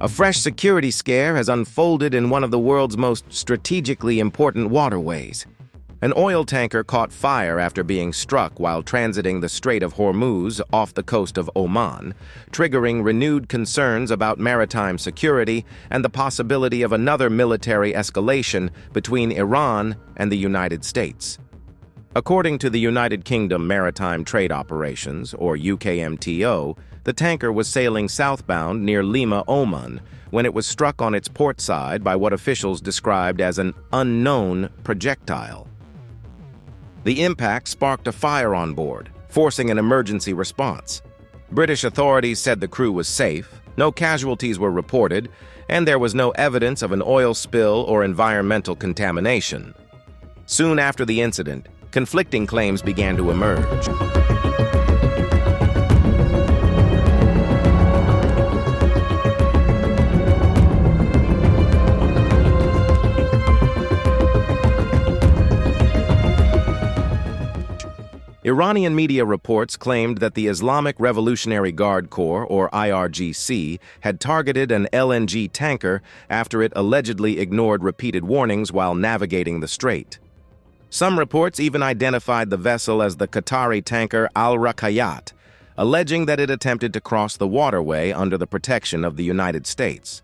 A fresh security scare has unfolded in one of the world's most strategically important waterways. An oil tanker caught fire after being struck while transiting the Strait of Hormuz off the coast of Oman, triggering renewed concerns about maritime security and the possibility of another military escalation between Iran and the United States. According to the United Kingdom Maritime Trade Operations, or UKMTO, the tanker was sailing southbound near Limah, Oman, when it was struck on its port side by what officials described as an unknown projectile. The impact sparked a fire on board, forcing an emergency response. British authorities said the crew was safe, no casualties were reported, and there was no evidence of an oil spill or environmental contamination. Soon after the incident, conflicting claims began to emerge. Iranian media reports claimed that the Islamic Revolutionary Guard Corps, or IRGC, had targeted an LNG tanker after it allegedly ignored repeated warnings while navigating the strait. Some reports even identified the vessel as the Qatari tanker Al-Rakayat, alleging that it attempted to cross the waterway under the protection of the United States.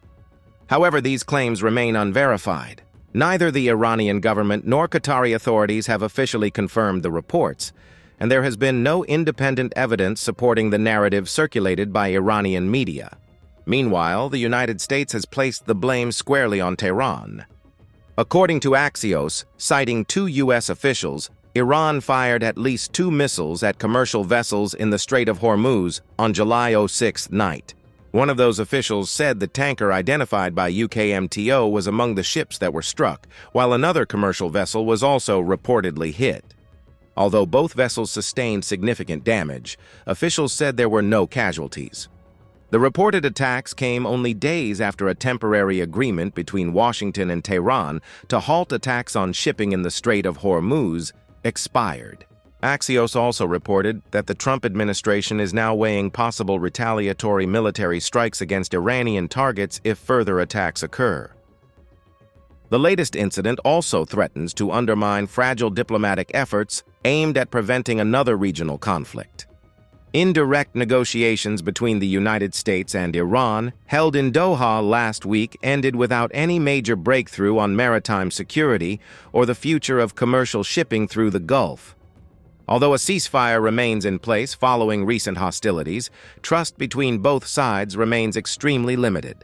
However, these claims remain unverified. Neither the Iranian government nor Qatari authorities have officially confirmed the reports, and there has been no independent evidence supporting the narrative circulated by Iranian media. Meanwhile, the United States has placed the blame squarely on Tehran. According to Axios, citing 2 U.S. officials, Iran fired at least 2 missiles at commercial vessels in the Strait of Hormuz on July 6th night. One of those officials said the tanker identified by UKMTO was among the ships that were struck, while another commercial vessel was also reportedly hit. Although both vessels sustained significant damage, officials said there were no casualties. The reported attacks came only days after a temporary agreement between Washington and Tehran to halt attacks on shipping in the Strait of Hormuz expired. Axios also reported that the Trump administration is now weighing possible retaliatory military strikes against Iranian targets if further attacks occur. The latest incident also threatens to undermine fragile diplomatic efforts aimed at preventing another regional conflict. Indirect negotiations between the United States and Iran, held in Doha last week, ended without any major breakthrough on maritime security or the future of commercial shipping through the Gulf. Although a ceasefire remains in place following recent hostilities, trust between both sides remains extremely limited.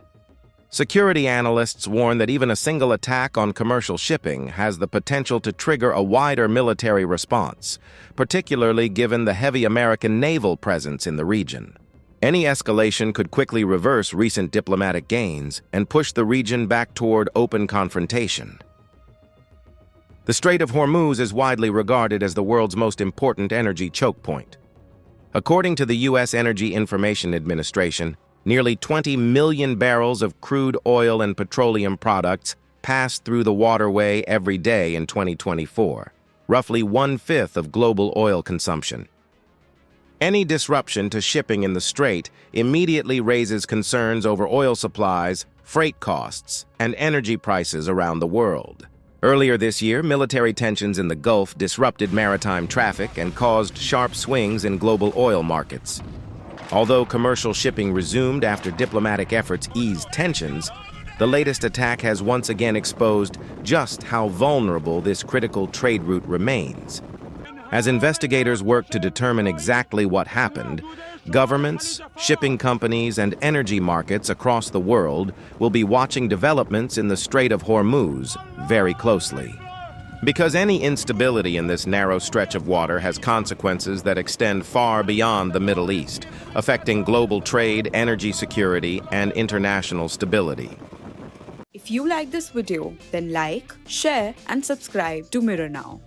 Security analysts warn that even a single attack on commercial shipping has the potential to trigger a wider military response, particularly given the heavy American naval presence in the region. Any escalation could quickly reverse recent diplomatic gains and push the region back toward open confrontation. The Strait of Hormuz is widely regarded as the world's most important energy choke point. According to the U.S. Energy Information Administration, nearly 20 million barrels of crude oil and petroleum products pass through the waterway every day in 2024, roughly 1/5 of global oil consumption. Any disruption to shipping in the strait immediately raises concerns over oil supplies, freight costs, and energy prices around the world. Earlier this year, military tensions in the Gulf disrupted maritime traffic and caused sharp swings in global oil markets. Although commercial shipping resumed after diplomatic efforts eased tensions, the latest attack has once again exposed just how vulnerable this critical trade route remains. As investigators work to determine exactly what happened, governments, shipping companies, and energy markets across the world will be watching developments in the Strait of Hormuz very closely. Because any instability in this narrow stretch of water has consequences that extend far beyond the Middle East, affecting global trade, energy security, and international stability. If you like this video, then like, share, and subscribe to Mirror Now.